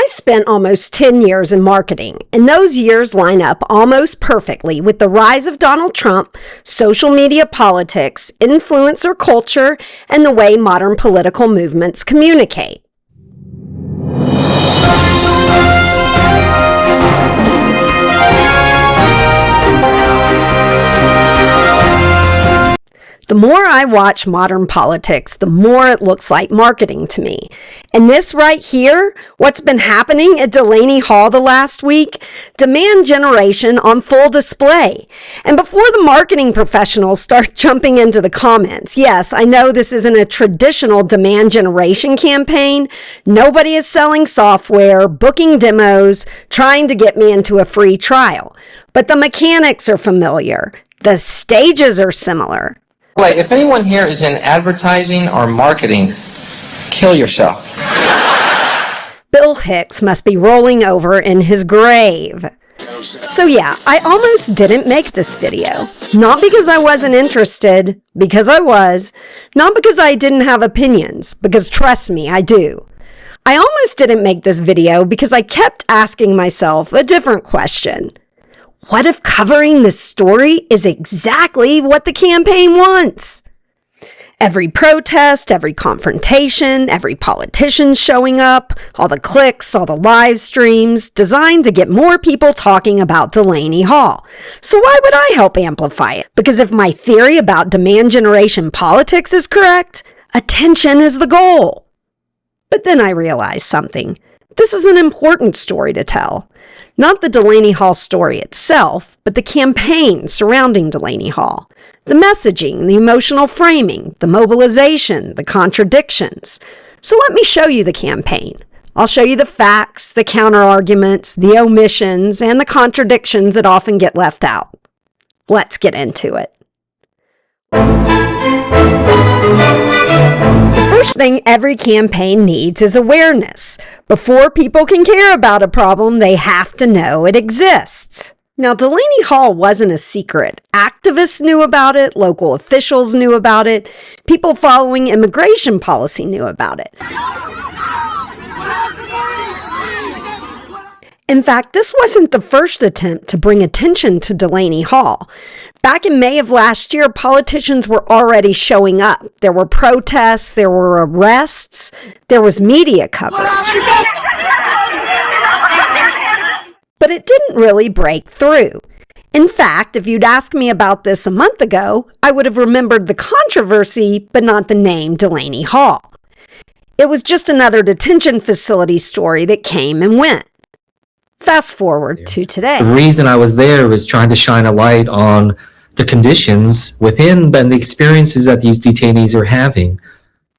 I spent almost 10 years in marketing, and those years line up almost perfectly with the rise of Donald Trump, social media politics, influencer culture, and the way modern political movements communicate. The more I watch modern politics, the more it looks like marketing to me. And this right here, what's been happening at Delaney Hall the last week, demand generation on full display. And before the marketing professionals start jumping into the comments, yes, I know this isn't a traditional demand generation campaign. Nobody is selling software, booking demos, trying to get me into a free trial. But the mechanics are familiar. The stages are similar. Wait, if anyone here is in advertising or marketing, kill yourself. Bill Hicks must be rolling over in his grave. So yeah, I almost didn't make this video. Not because I wasn't interested, because I was. Not because I didn't have opinions, because trust me, I do. I almost didn't make this video because I kept asking myself a different question. What if covering this story is exactly what the campaign wants? Every protest, every confrontation, every politician showing up, all the clicks, all the live streams, designed to get more people talking about Delaney Hall. So why would I help amplify it? Because if my theory about demand generation politics is correct, attention is the goal. But then I realized something. This is an important story to tell. Not the Delaney Hall story itself, but the campaign surrounding Delaney Hall. The messaging, the emotional framing, the mobilization, the contradictions. So let me show you the campaign. I'll show you the facts, the counter-arguments, the omissions, and the contradictions that often get left out. Let's get into it. The first thing every campaign needs is awareness. Before people can care about a problem, they have to know it exists. Now, Delaney Hall wasn't a secret. Activists knew about it, local officials knew about it, people following immigration policy knew about it. In fact, this wasn't the first attempt to bring attention to Delaney Hall. Back in May of last year, politicians were already showing up. There were protests, there were arrests, there was media coverage. But it didn't really break through. In fact, if you'd asked me about this a month ago, I would have remembered the controversy, but not the name Delaney Hall. It was just another detention facility story that came and went. Fast forward to today. The reason I was there was trying to shine a light on the conditions within and the experiences that these detainees are having.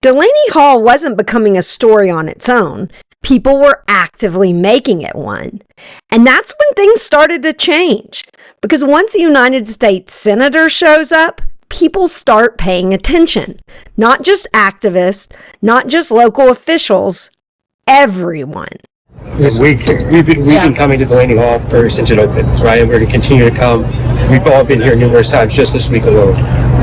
Delaney Hall wasn't becoming a story on its own. People were actively making it one. And that's when things started to change. Because once a United States senator shows up, people start paying attention. Not just activists, not just local officials, everyone. We've been coming to Delaney Hall since it opened, right? And we're going to continue to come. We've all been here numerous times just this week alone.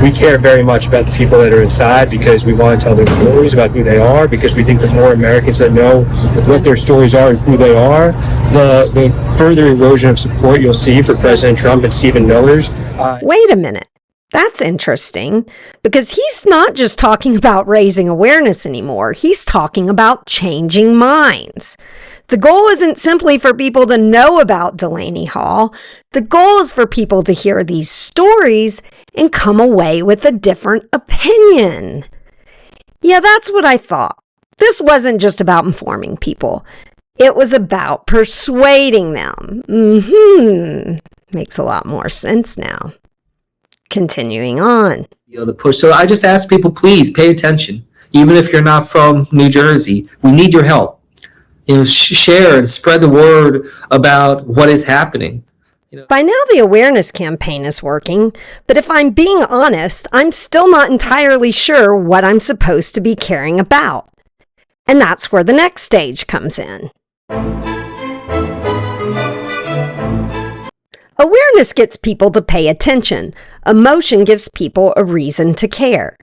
We care very much about the people that are inside because we want to tell their stories about who they are, because we think the more Americans that know what their stories are and who they are, the further erosion of support you'll see for President Trump and Stephen Miller's. Wait a minute. That's interesting, because he's not just talking about raising awareness anymore. He's talking about changing minds. The goal isn't simply for people to know about Delaney Hall. The goal is for people to hear these stories and come away with a different opinion. Yeah, that's what I thought. This wasn't just about informing people. It was about persuading them. Makes a lot more sense now. Continuing on. The push. So I just ask people, please pay attention. Even if you're not from New Jersey, we need your help. Share and spread the word about what is happening. By now, the awareness campaign is working, but if I'm being honest, I'm still not entirely sure what I'm supposed to be caring about. And that's where the next stage comes in. Awareness gets people to pay attention. Emotion gives people a reason to care.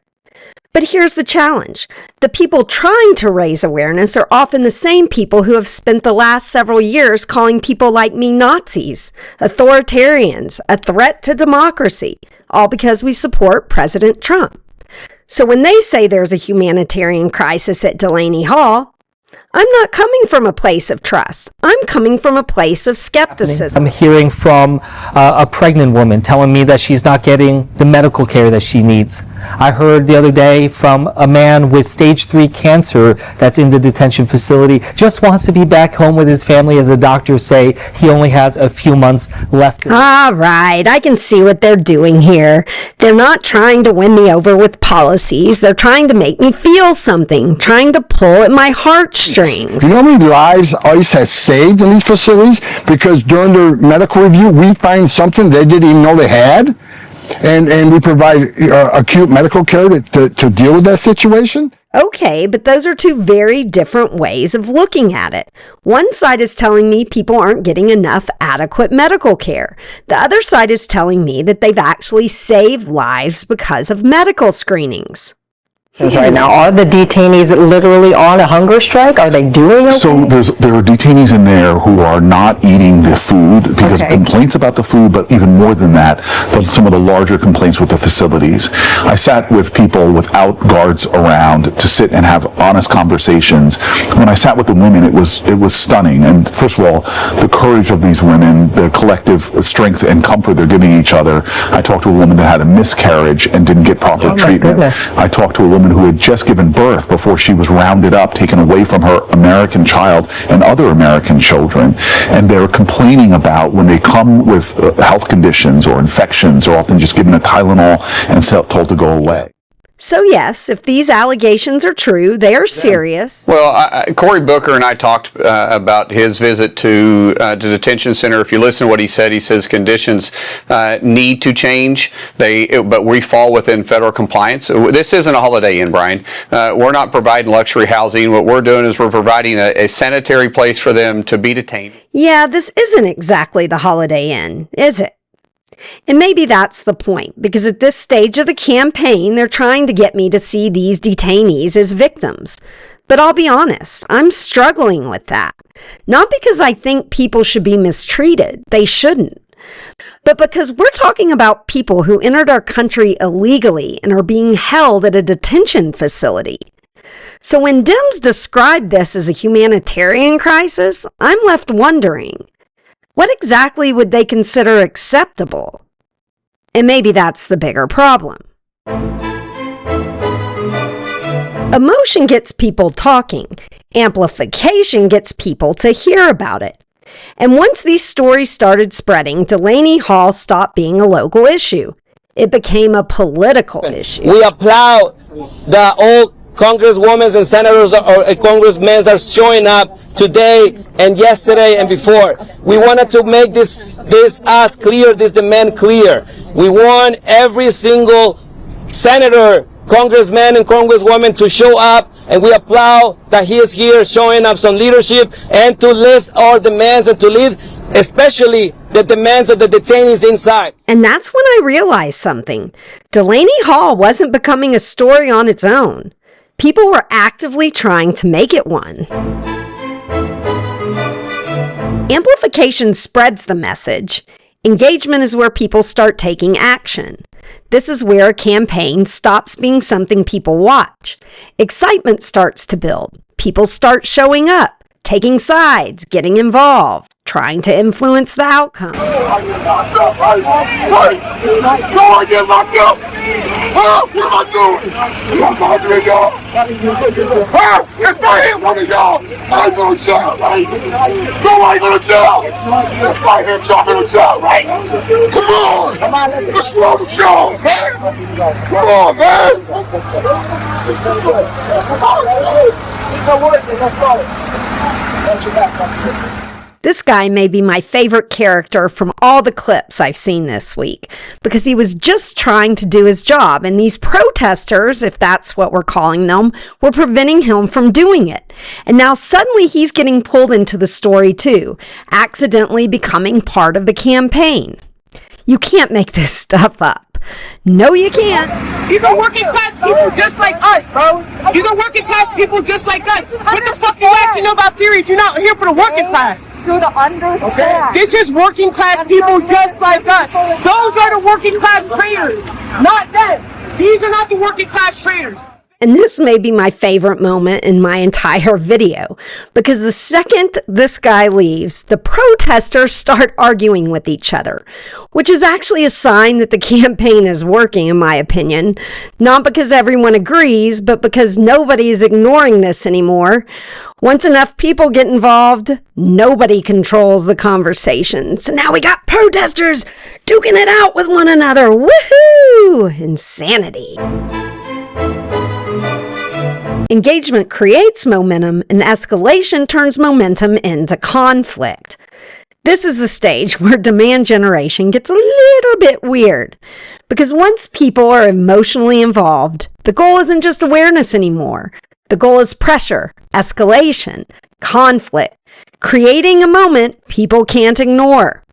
But here's the challenge. The people trying to raise awareness are often the same people who have spent the last several years calling people like me Nazis, authoritarians, a threat to democracy, all because we support President Trump. So when they say there's a humanitarian crisis at Delaney Hall, I'm not coming from a place of trust. I'm coming from a place of skepticism. I'm hearing from a pregnant woman telling me that she's not getting the medical care that she needs. I heard the other day from a man with stage 3 cancer that's in the detention facility, just wants to be back home with his family, as the doctors say he only has a few months left. All right, I can see what they're doing here. They're not trying to win me over with policies. They're trying to make me feel something, trying to pull at my heartstrings. You know how many lives ICE has saved in these facilities? Because during their medical review, we find something they didn't even know they had, and we provide acute medical care to deal with that situation. Okay, but those are two very different ways of looking at it. One side is telling me people aren't getting enough adequate medical care. The other side is telling me that they've actually saved lives because of medical screenings. Right now, are the detainees literally on a hunger strike? Are they doing okay? So there are detainees in there who are not eating the food because of complaints about the food, but even more than that, but some of the larger complaints with the facilities. I sat with people without guards around to sit and have honest conversations. When I sat with the women, it was stunning. And first of all, the courage of these women, the collective strength and comfort they're giving each other. I talked to a woman that had a miscarriage and didn't get proper treatment. Goodness. I talked to a woman who had just given birth before she was rounded up, taken away from her American child and other American children. And they're complaining about when they come with health conditions or infections, are often just given a Tylenol and told to go away. So yes, if these allegations are true, they are serious. Well, Cory Booker and I talked about his visit to the detention center. If you listen to what he says conditions need to change, but we fall within federal compliance. This isn't a Holiday Inn, Brian. We're not providing luxury housing. What we're doing is we're providing a sanitary place for them to be detained. Yeah, this isn't exactly the Holiday Inn, is it? And maybe that's the point, because at this stage of the campaign, they're trying to get me to see these detainees as victims. But I'll be honest, I'm struggling with that. Not because I think people should be mistreated, they shouldn't. But because we're talking about people who entered our country illegally and are being held at a detention facility. So when Dems describe this as a humanitarian crisis, I'm left wondering, what exactly would they consider acceptable? And maybe that's the bigger problem. Emotion gets people talking. Amplification gets people to hear about it. And once these stories started spreading, Delaney Hall stopped being a local issue. It became a political issue. We applaud that all congresswomen and senators or congressmen are showing up today and yesterday and before. We wanted to make this ask clear, this demand clear. We want every single senator, congressman and congresswoman to show up, and we applaud that he is here showing up some leadership and to lift our demands and to lift especially the demands of the detainees inside. And that's when I realized something. Delaney Hall wasn't becoming a story on its own. People were actively trying to make it one. Amplification spreads the message. Engagement is where people start taking action. This is where a campaign stops being something people watch. Excitement starts to build. People start showing up, taking sides, getting involved, trying to influence the outcome. What am I doing? I'm bothering y'all. If I hit one of y'all, I'm going to jail, right? Nobody going to jail. If I hit y'all, going to jail, right? Come on. What's wrong with y'all, man? Come on, man. This guy may be my favorite character from all the clips I've seen this week, because he was just trying to do his job, and these protesters, if that's what we're calling them, were preventing him from doing it. And now suddenly he's getting pulled into the story too, accidentally becoming part of the campaign. You can't make this stuff up. No, you can't. These are working class people just like us, bro. These are working class people just like us. What the fuck do you actually know about theory if you're not here for the working class? Okay. This is working class people just like us. Those are the working class traitors, not them. These are not the working class traitors. And this may be my favorite moment in my entire video, because the second this guy leaves, the protesters start arguing with each other, which is actually a sign that the campaign is working, in my opinion. Not because everyone agrees, but because nobody is ignoring this anymore. Once enough people get involved, nobody controls the conversation. So now we got protesters duking it out with one another. Woohoo! Insanity. Engagement creates momentum, and escalation turns momentum into conflict. This is the stage where demand generation gets a little bit weird, because once people are emotionally involved, the goal isn't just awareness anymore. The goal is pressure, escalation, conflict, creating a moment people can't ignore.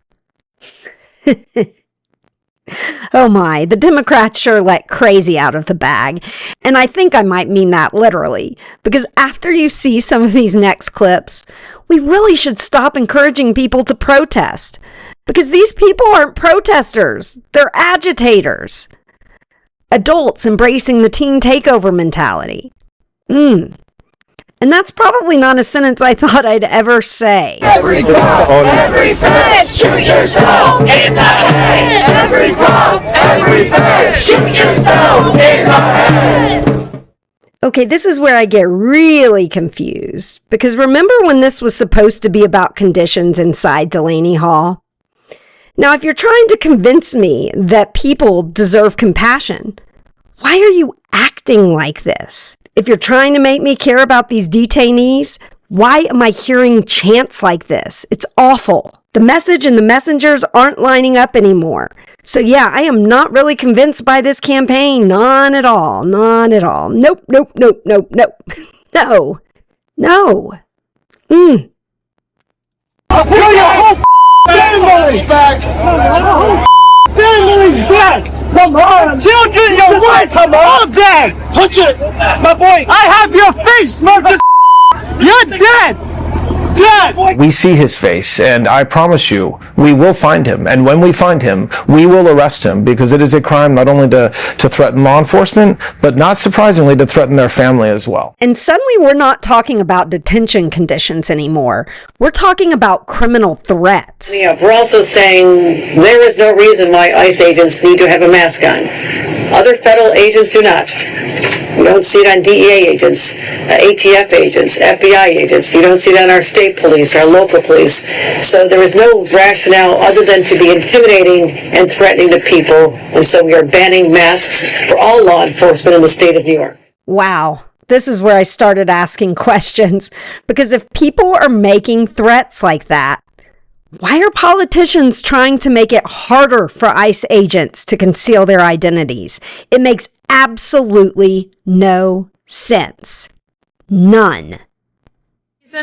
Oh my, the Democrats sure let crazy out of the bag. And I think I might mean that literally, because after you see some of these next clips, we really should stop encouraging people to protest. Because these people aren't protesters, they're agitators. Adults embracing the teen takeover mentality. And that's probably not a sentence I thought I'd ever say. Every cop, every fed, shoot yourself in the head. Every cop, every fed, shoot yourself in the head. Okay, this is where I get really confused. Because remember when this was supposed to be about conditions inside Delaney Hall? Now, if you're trying to convince me that people deserve compassion, why are you acting like this? If you're trying to make me care about these detainees, why am I hearing chants like this? It's awful. The message and the messengers aren't lining up anymore. So yeah, I am not really convinced by this campaign. None at all. None at all. Nope, nope, nope, nope, nope. No. No. Your whole family's back. Family's back. Come on. Children, your wife, come on. Dead. Touch it. My boy. I have your face, mother. You're dead. Dead. We see his face, and I promise you, we will find him. And when we find him, we will arrest him, because it is a crime not only to threaten law enforcement, but not surprisingly to threaten their family as well. And suddenly we're not talking about detention conditions anymore. We're talking about criminal threats. Yeah, we're also saying there is no reason why ICE agents need to have a mask on. Other federal agents do not. You don't see it on DEA agents, ATF agents, FBI agents. You don't see it on our state police, our local police. So there is no rationale other than to be intimidating and threatening to people. And so we are banning masks for all law enforcement in the state of New York. Wow. This is where I started asking questions. Because if people are making threats like that, why are politicians trying to make it harder for ICE agents to conceal their identities? It makes absolutely no sense. None.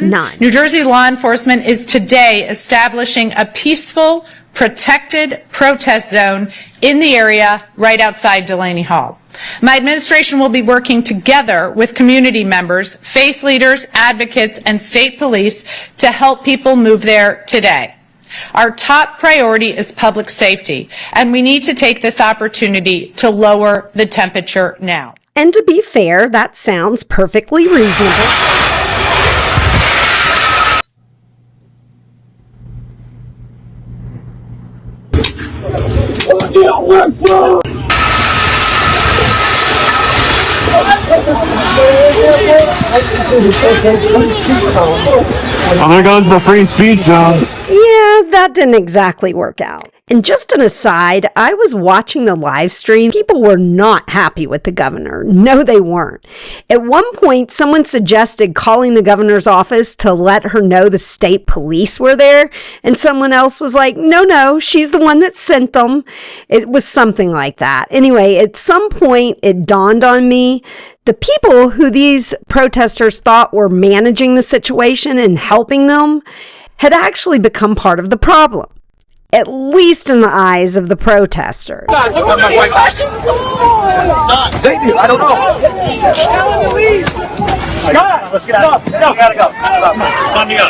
None. New Jersey law enforcement is today establishing a peaceful, protected protest zone in the area right outside Delaney Hall. My administration will be working together with community members, faith leaders, advocates, and state police to help people move there today. Our top priority is public safety, and we need to take this opportunity to lower the temperature now. And to be fair, that sounds perfectly reasonable. Well, there goes the free speech zone. Yeah, that didn't exactly work out. And just an aside, I was watching the live stream. People were not happy with the governor. No, they weren't. At one point, someone suggested calling the governor's office to let her know the state police were there. And someone else was like, no, she's the one that sent them. It was something like that. Anyway, at some point, it dawned on me, the people who these protesters thought were managing the situation and helping them had actually become part of the problem. at least in the eyes of the protesters. I don't know. Let's get out. We gotta go. Time to go.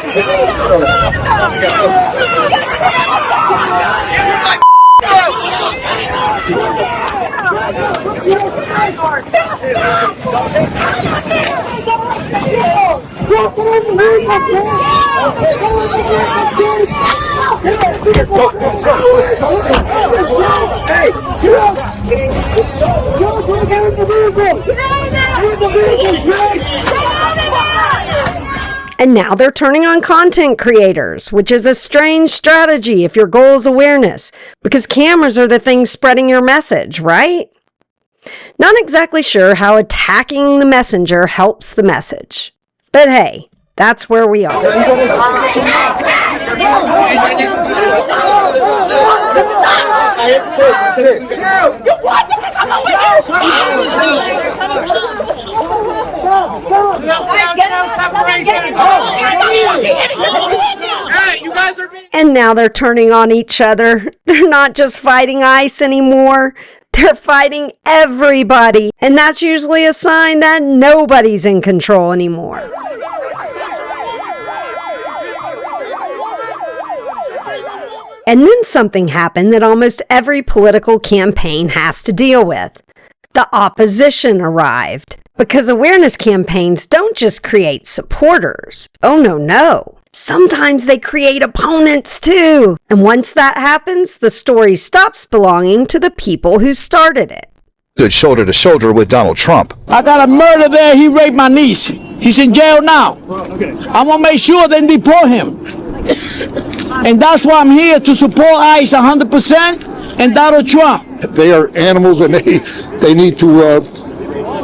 And now they're turning on content creators, which is a strange strategy if your goal is awareness, because cameras are the things spreading your message, right? Not exactly sure how attacking the messenger helps the message. But hey, that's where we are. And now they're turning on each other. They're not just fighting ICE anymore. They're fighting everybody. And that's usually a sign that nobody's in control anymore. And then something happened that almost every political campaign has to deal with. The opposition arrived. Because awareness campaigns don't just create supporters. Oh, no. Sometimes they create opponents too. And once that happens, the story stops belonging to the people who started it. Stood shoulder to shoulder with Donald Trump. I got a murder there. He raped my niece. He's in jail now. I'm going to make sure they deport him. And that's why I'm here, to support ICE 100% and Donald Trump. They are animals, and they need to,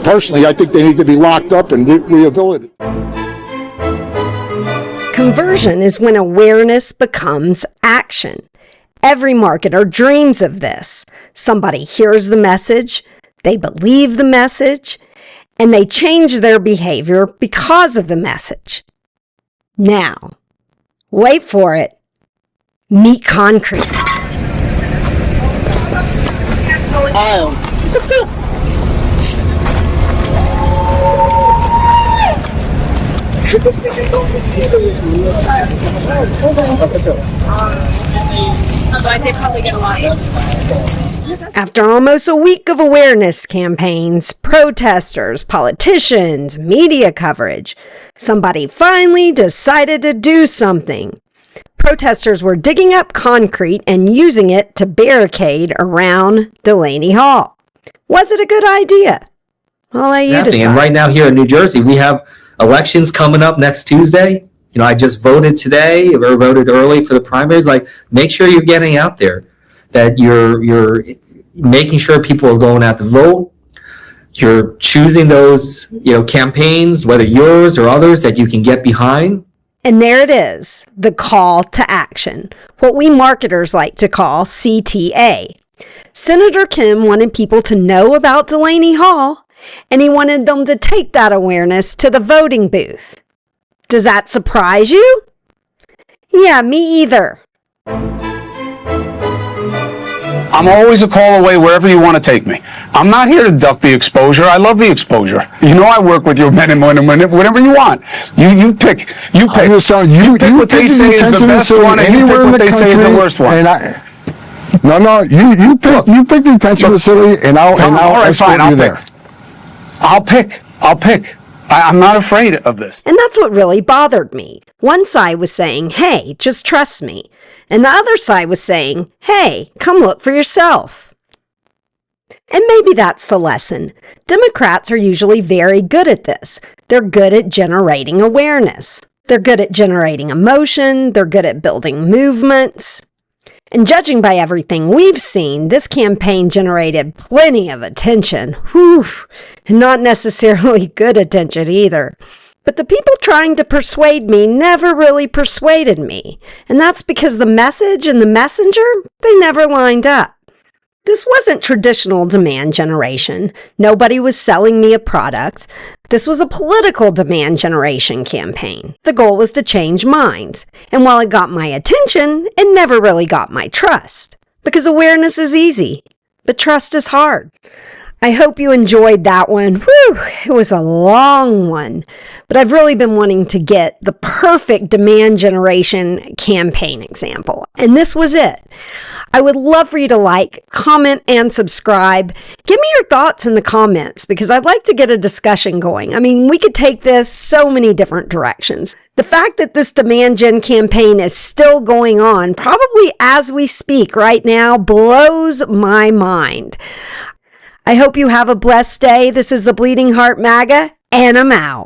personally, I think they need to be locked up and rehabilitated. Conversion is when awareness becomes action. Every marketer dreams of this. Somebody hears the message, they believe the message, and they change their behavior because of the message. Now, wait for it. Meet concrete. After almost a week of awareness campaigns, protesters, politicians, media coverage, somebody finally decided to do something. Protesters were digging up concrete and using it to barricade around Delaney Hall. Was it a good idea? I'll let you decide. And right now here in New Jersey, we have elections coming up next Tuesday. You know, I just voted today or voted early for the primaries. Like, make sure you're getting out there, that you're making sure people are going out to vote. You're choosing those, campaigns, whether yours or others, that you can get behind. And there it is, the call to action, what we marketers like to call CTA. Senator Kim wanted people to know about Delaney Hall, and he wanted them to take that awareness to the voting booth. Does that surprise you? Yeah, me either. I'm always a call away wherever you want to take me. I'm not here to duck the exposure. I love the exposure. You know I work with your men and women, whatever you want. You pick. You pick. You pick what they say is the best one, and you pick what they say is the worst one. No, you pick the detention facility, and I'll escort you there. I'll pick. I'm not afraid of this. And that's what really bothered me. One side was saying, hey, just trust me. And the other side was saying, hey, come look for yourself. And maybe that's the lesson. Democrats are usually very good at this. They're good at generating awareness. They're good at generating emotion. They're good at building movements. And judging by everything we've seen, this campaign generated plenty of attention. Whew, not necessarily good attention either. But the people trying to persuade me never really persuaded me. And that's because the message and the messenger, they never lined up. This wasn't traditional demand generation. Nobody was selling me a product. This was a political demand generation campaign. The goal was to change minds. And while it got my attention, it never really got my trust. Because awareness is easy, but trust is hard. I hope you enjoyed that one. Whew, it was a long one, but I've really been wanting to get the perfect demand generation campaign example, and this was it. I would love for you to like, comment, and subscribe. Give me your thoughts in the comments because I'd like to get a discussion going. I mean, we could take this so many different directions. The fact that this demand gen campaign is still going on, probably as we speak right now, blows my mind. I hope you have a blessed day. This is the Bleeding Heart MAGA, and I'm out.